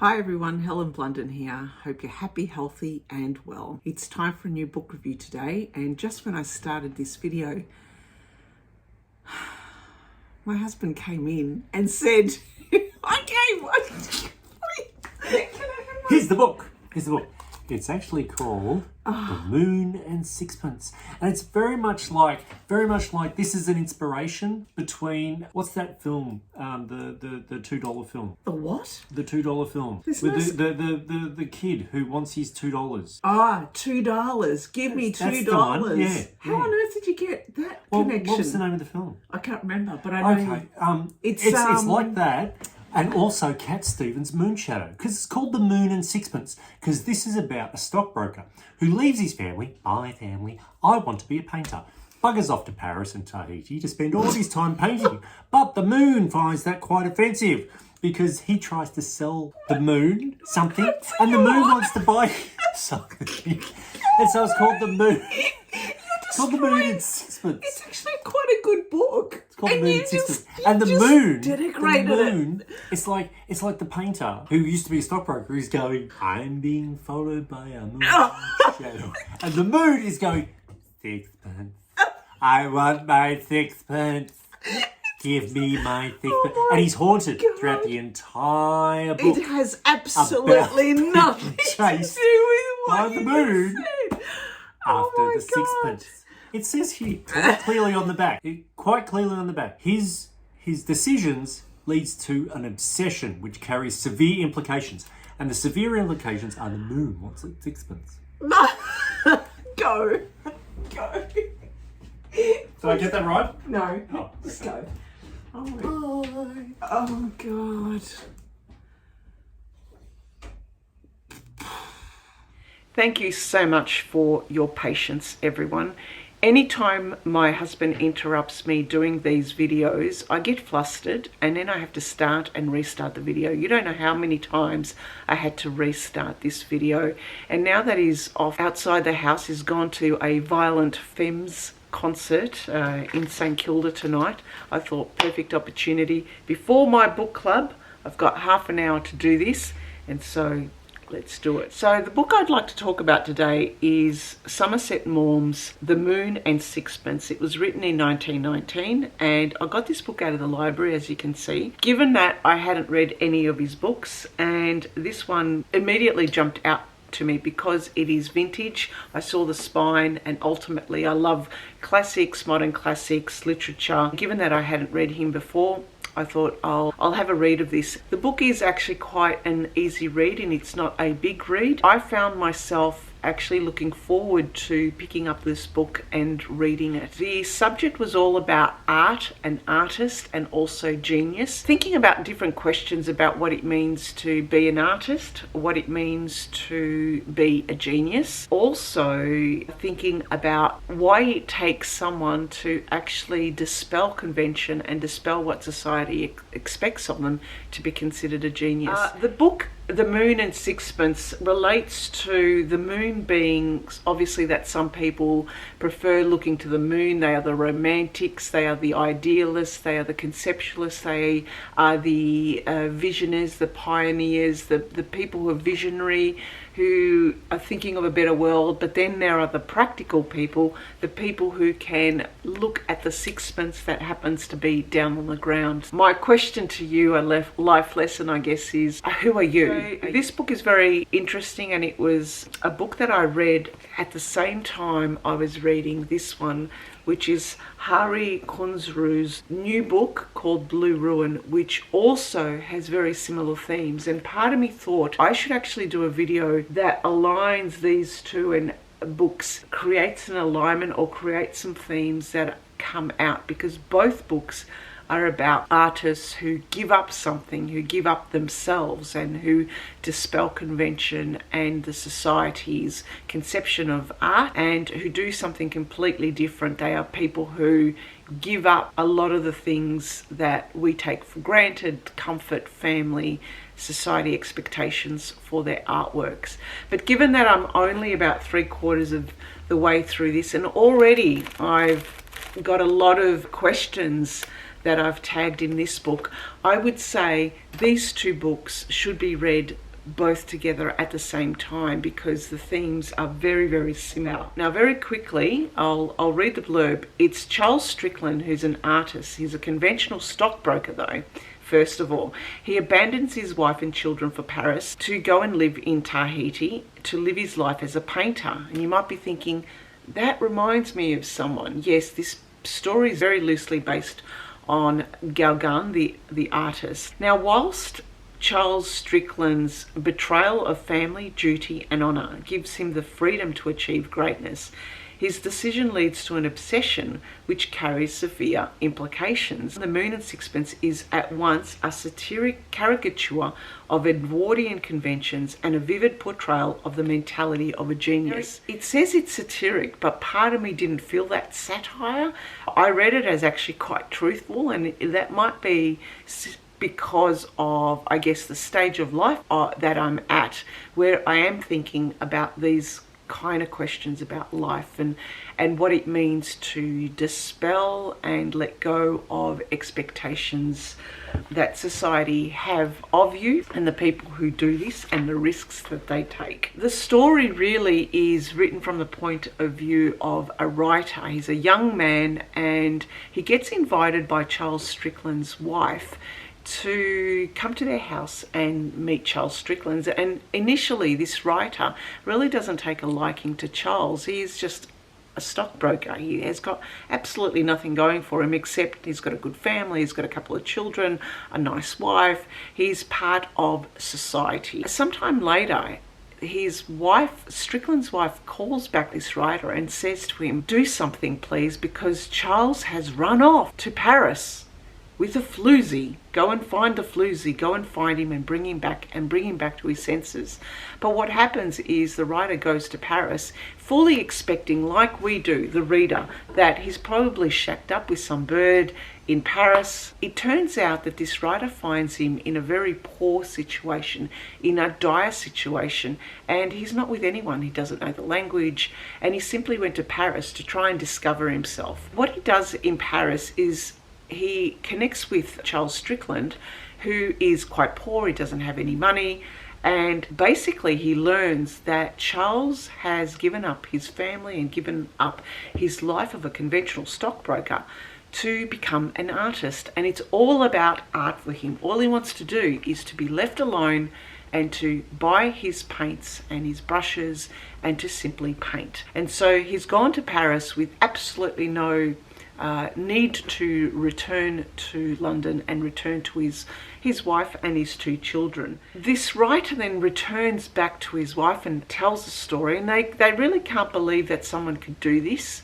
Hi everyone, Helen Blunden here. Hope you're happy, healthy and well. It's time for a new book review today, and just when I started this video, my husband came in and said, Here's the book. It's actually called The Moon and Sixpence. And it's very much like this is an inspiration between, what's that film? The $2 film. The what? The $2 film. This with is- the kid who wants his $2. $2. Give me $2. That's the one, yeah. How on earth did you get that Well, connection? what was the name of the film? I can't remember, but I know. Okay, it's like that. And also Cat Stevens' Moonshadow, because it's called The Moon and Sixpence, because this is about a stockbroker who leaves his family, my family, I want to be a painter, buggers off to Paris and Tahiti to spend all his time painting. But the moon finds that quite offensive, because he tries to sell the moon something, and the moon wants to buy something. And so it's called The Moon. It's called The Moon and Sixpence. It's actually quite a good book. It's called The Moon and Sixpence. And the moon, denigrated it. it's like the painter who used to be a stockbroker who's going, I'm being followed by a moon shadow. And the moon is going, sixpence. I want my sixpence. Give me my sixpence. And he's haunted throughout the entire book. It has absolutely nothing to do with by what the you moon. just said. After my the God. sixpence. It says here, quite clearly on the back, his decisions leads to an obsession which carries severe implications. And the severe implications are the moon. What's it? Sixpence. Go. Did I get that right? No. Oh, Just okay. go. Oh God. Thank you so much for your patience, everyone. Anytime my husband interrupts me doing these videos, I get flustered and then I have to start and restart the video. You don't know how many times I had to restart this video. And now that he's off outside the house, he's gone to a Violent Femmes concert in St Kilda tonight. I thought perfect opportunity. Before my book club, I've got half an hour to do this, and so let's do it. So the book I'd like to talk about today is Somerset Maugham's The Moon and Sixpence. It was written in 1919, and I got this book out of the library, as you can see. Given that I hadn't read any of his books, and this one immediately jumped out to me because it is vintage. I saw the spine, and ultimately I love classics, modern classics, literature. Given that I hadn't read him before, I thought I'll have a read of this. The book is actually quite an easy read, and it's not a big read. I found myself actually looking forward to picking up this book and reading it. The subject was all about art and artist, and also genius. Thinking about different questions about what it means to be an artist, what it means to be a genius. Also thinking about why it takes someone to actually dispel convention and dispel what society expects of them to be considered a genius. The book The Moon and Sixpence relates to the moon being, obviously that some people prefer looking to the moon. They are the romantics, they are the idealists, they are the conceptualists, they are the visionaries, the pioneers, the people who are visionary, who are thinking of a better world. But then there are the practical people, the people who can look at the sixpence that happens to be down on the ground. My question to you, a life lesson I guess, is who are you? So this book is very interesting, and it was a book that I read at the same time I was reading this one, which is Hari Kunzru's new book called Blue Ruin, which also has very similar themes. And part of me thought I should actually do a video that aligns these two and books, creates an alignment or creates some themes that come out, because both books are about artists who give up something, who give up themselves, and who dispel convention and the society's conception of art, and who do something completely different. They are people who give up a lot of the things that we take for granted: comfort, family, society expectations for their artworks. But given that I'm only about 3/4 of the way through this, and already I've got a lot of questions that I've tagged in this book, I would say these two books should be read both together at the same time because the themes are very, very similar. Now, very quickly, I'll read the blurb. It's Charles Strickland, who's an artist. He's a conventional stockbroker, though. First of all, he abandons his wife and children for Paris to go and live in Tahiti to live his life as a painter. And you might be thinking, that reminds me of someone. Yes, this story is very loosely based on Gauguin, the artist. Now, whilst Charles Strickland's betrayal of family, duty and honour gives him the freedom to achieve greatness, his decision leads to an obsession which carries severe implications. The Moon and Sixpence is at once a satiric caricature of Edwardian conventions and a vivid portrayal of the mentality of a genius. It says it's satiric, but part of me didn't feel that satire. I read it as actually quite truthful, and that might be because of, I guess, the stage of life that I'm at, where I am thinking about these kind of questions about life and what it means to dispel and let go of expectations that society have of you and the people who do this and the risks that they take. The story really is written from the point of view of a writer. He's a young man and he gets invited by Charles Strickland's wife to come to their house and meet Charles Strickland. And initially this writer really doesn't take a liking to Charles. He is just a stockbroker. He has got absolutely nothing going for him except he's got a good family, he's got a couple of children, a nice wife. He's part of society. Sometime later, his wife, Strickland's wife, calls back this writer and says to him, do something please, because Charles has run off to Paris with a floozy. Go and find the floozy, go and find him and bring him back to his senses. But what happens is the writer goes to Paris fully expecting, like we do, the reader, that he's probably shacked up with some bird in Paris. It turns out that this writer finds him in a very poor situation, in a dire situation, and he's not with anyone. He doesn't know the language, and he simply went to Paris to try and discover himself. What he does in Paris is he connects with Charles Strickland, who is quite poor, he doesn't have any money, and basically he learns that Charles has given up his family and given up his life of a conventional stockbroker to become an artist, and it's all about art for him. All he wants to do is to be left alone and to buy his paints and his brushes and to simply paint. And so he's gone to Paris with absolutely no need to return to London and return to his wife and his two children. This writer then returns back to his wife and tells the story, and they really can't believe that someone could do this.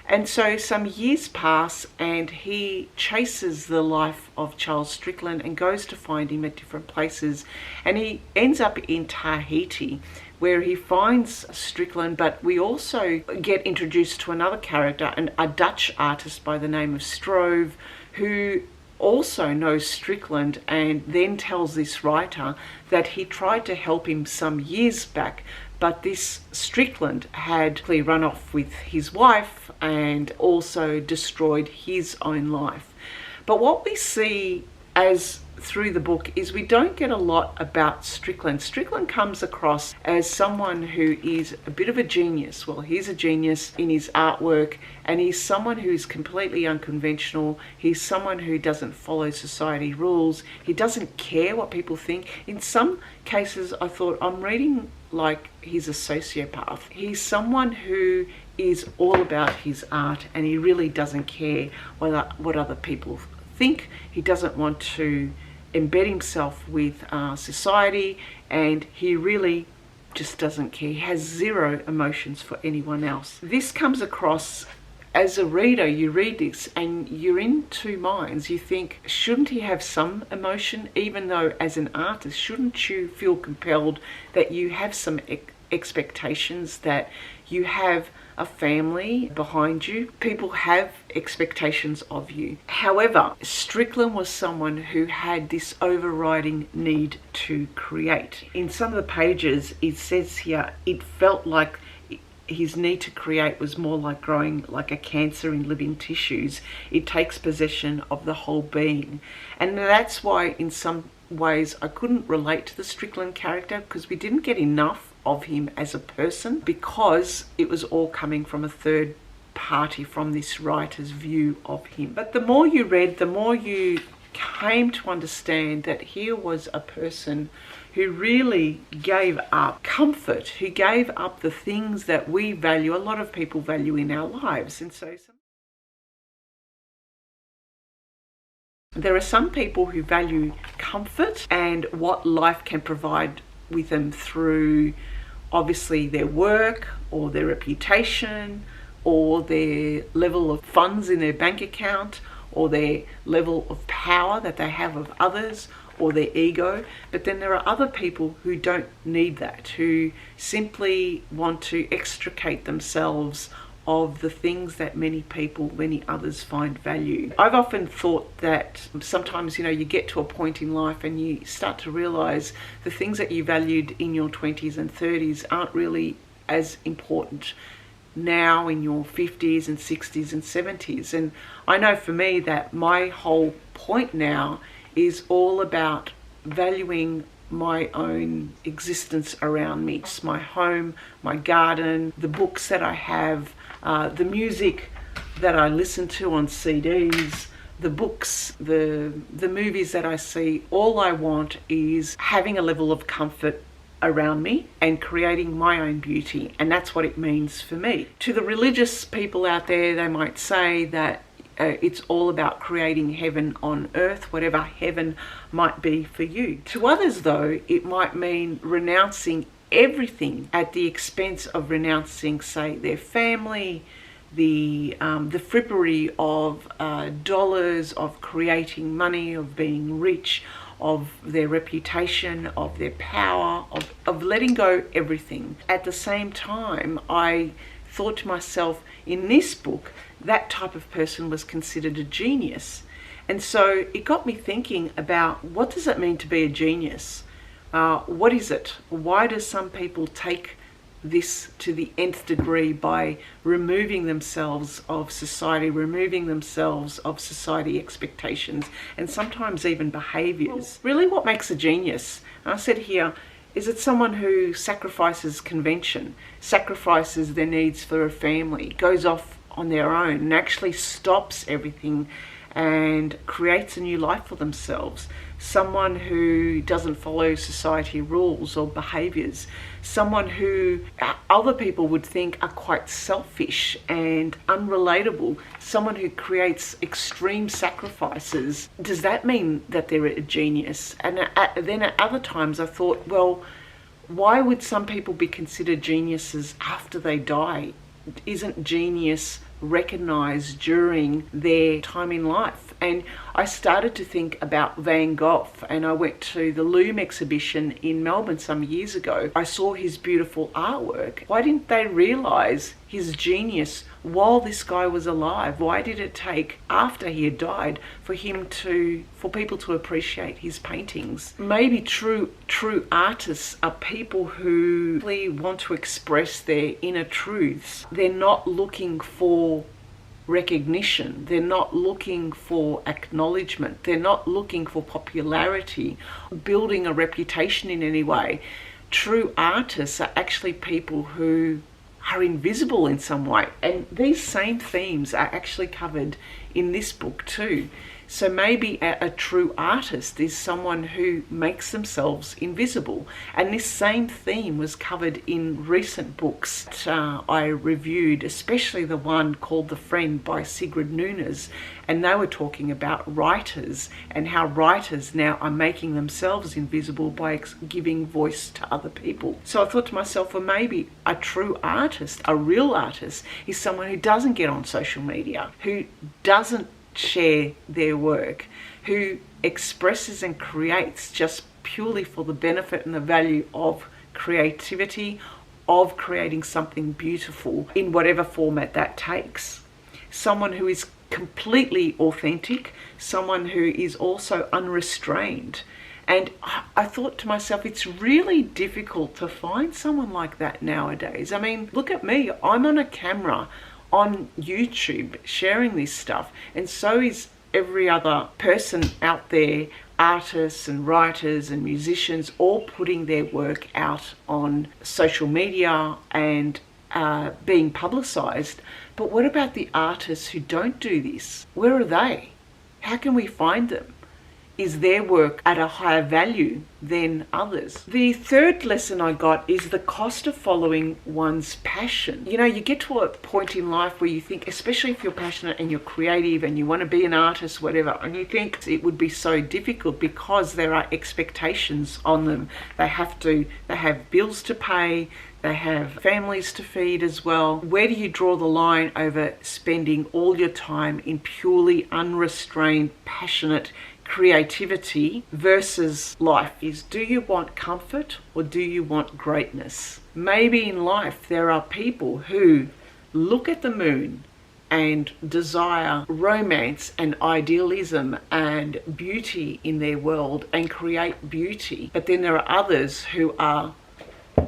And so some years pass and he chases the life of Charles Strickland and goes to find him at different places, and he ends up in Tahiti, where he finds Strickland, but we also get introduced to another character, a Dutch artist by the name of Strove, who also knows Strickland and then tells this writer that he tried to help him some years back, but this Strickland had clearly run off with his wife and also destroyed his own life. But what we see as through the book is we don't get a lot about Strickland. Strickland comes across as someone who is a bit of a genius. Well, he's a genius in his artwork, and he's someone who's completely unconventional. He's someone who doesn't follow society rules. He doesn't care what people think. In some cases, I thought, I'm reading like he's a sociopath. He's someone who is all about his art, and he really doesn't care what other people think. He doesn't want to embed himself with society, and he really just doesn't care. He has zero emotions for anyone else. This comes across as a reader. You read this and you're in two minds. You think, shouldn't he have some emotion? Even though as an artist, shouldn't you feel compelled that you have some expectations, that you have a family behind you? People have expectations of you. However, Strickland was someone who had this overriding need to create. In some of the pages, it says here, it felt like his need to create was more like growing like a cancer in living tissues. It takes possession of the whole being. And that's why in some ways I couldn't relate to the Strickland character because we didn't get enough of him as a person, because it was all coming from a third party, from this writer's view of him. But the more you read, the more you came to understand that here was a person who really gave up comfort, who gave up the things that we value, a lot of people value in our lives. And so there are some people who value comfort and what life can provide with them through obviously their work or their reputation or their level of funds in their bank account or their level of power that they have of others or their ego. But then there are other people who don't need that, who simply want to extricate themselves of the things that many others find value. I've often thought that sometimes, you get to a point in life and you start to realize the things that you valued in your 20s and 30s aren't really as important now in your 50s and 60s and 70s. And I know for me that my whole point now is all about valuing my own existence around me. It's my home, my garden, the books that I have, the music that I listen to on CDs, the books, the movies that I see. All I want is having a level of comfort around me and creating my own beauty, and that's what it means for me. To the religious people out there, they might say that it's all about creating heaven on earth, whatever heaven might be for you. To others, though, it might mean renouncing everything at the expense of renouncing, say, their family, the frippery of dollars, of creating money, of being rich, of their reputation, of their power, of letting go everything. At the same time, I thought to myself, in this book, that type of person was considered a genius. And so it got me thinking about, what does it mean to be a genius? What is it? Why do some people take this to the nth degree by removing themselves of society, removing themselves of society expectations, and sometimes even behaviours? Really, what makes a genius? And I said here, is it someone who sacrifices convention, sacrifices their needs for a family, goes off on their own and actually stops everything and creates a new life for themselves? Someone who doesn't follow society rules or behaviours, someone who other people would think are quite selfish and unrelatable, someone who creates extreme sacrifices. Does that mean that they're a genius? And then at other times I thought, well, why would some people be considered geniuses after they die? Isn't genius recognised during their time in life? And I started to think about Van Gogh, and I went to the Loom exhibition in Melbourne some years ago. I saw his beautiful artwork. Why didn't they realise his genius while this guy was alive? Why did it take after he had died for people to appreciate his paintings? Maybe true artists are people who really want to express their inner truths. They're not looking for recognition. They're not looking for acknowledgement. They're not looking for popularity, building a reputation in any way. True artists are actually people who are invisible in some way. And these same themes are actually covered in this book too. So maybe a true artist is someone who makes themselves invisible. And this same theme was covered in recent books that I reviewed, especially the one called The Friend by Sigrid Nunes. And they were talking about writers and how writers now are making themselves invisible by giving voice to other people. So I thought to myself, well, maybe a true artist, a real artist, is someone who doesn't get on social media, who doesn't share their work, who expresses and creates just purely for the benefit and the value of creativity, of creating something beautiful in whatever format that takes. Someone who is completely authentic, someone who is also unrestrained. And I thought to myself, it's really difficult to find someone like that nowadays. I mean, look at me, I'm on a camera on YouTube sharing this stuff, and so is every other person out there, artists and writers and musicians, all putting their work out on social media and being publicized. But what about the artists who don't do this? Where are they? How can we find them? Is their work at a higher value than others? The third lesson I got is the cost of following one's passion. You know, you get to a point in life where you think, especially if you're passionate and you're creative and you want to be an artist, whatever, and you think it would be so difficult because there are expectations on them. They have bills to pay, they have families to feed as well. Where do you draw the line over spending all your time in purely unrestrained, passionate creativity versus life? Is, do you want comfort or do you want greatness? Maybe in life there are people who look at the moon and desire romance and idealism and beauty in their world and create beauty. But then there are others who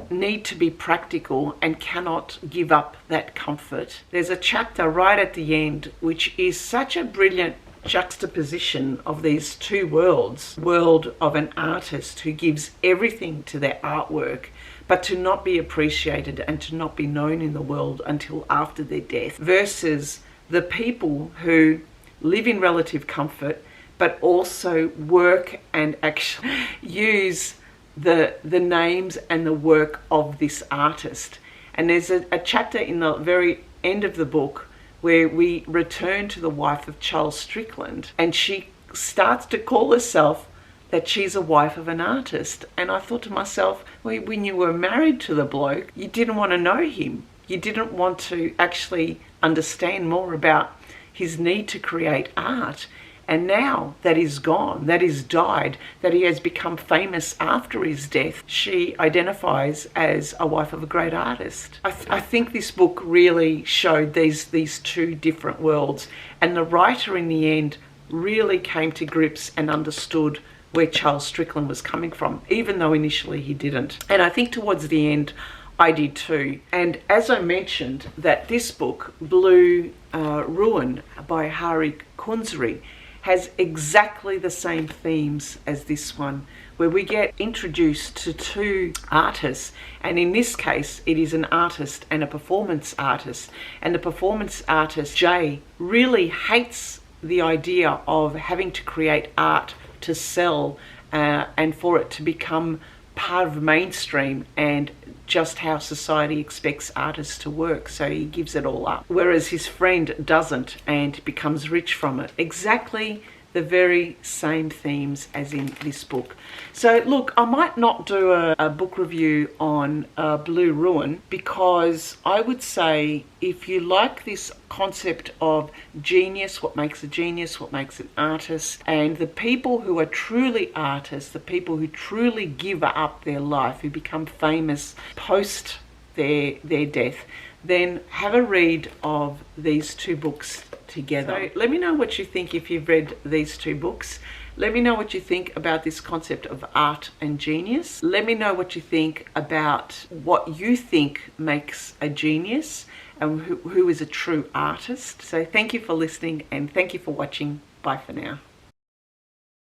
need to be practical and cannot give up that comfort. There's a chapter right at the end which is such a brilliant juxtaposition of these two worlds. World of an artist who gives everything to their artwork, but to not be appreciated and to not be known in the world until after their death, versus the people who live in relative comfort but also work and actually use the names and the work of this artist. And there's a chapter in the very end of the book where we return to the wife of Charles Strickland, and she starts to call herself that she's a wife of an artist. And I thought to myself, well, when you were married to the bloke, you didn't want to know him. You didn't want to actually understand more about his need to create art. And now that is gone, that is died, that he has become famous after his death, she identifies as a wife of a great artist. I think this book really showed these two different worlds, and the writer in the end really came to grips and understood where Charles Strickland was coming from, even though initially he didn't. And I think towards the end, I did too. And as I mentioned, that this book, Blue Ruin by Hari Kunzru, has exactly the same themes as this one, where we get introduced to two artists, and in this case it is an artist and a performance artist. And the performance artist, Jay, really hates the idea of having to create art to sell and for it to become part of mainstream and just how society expects artists to work, so he gives it all up. Whereas his friend doesn't and becomes rich from it. Exactly the very same themes as in this book. So look, I might not do a book review on Blue Ruin, because I would say if you like this concept of genius, what makes a genius, what makes an artist, and the people who are truly artists, the people who truly give up their life, who become famous post their death, then have a read of these two books together. So let me know what you think if you've read these two books. Let me know what you think about this concept of art and genius. Let me know what you think about what you think makes a genius and who is a true artist. So thank you for listening and thank you for watching. Bye for now.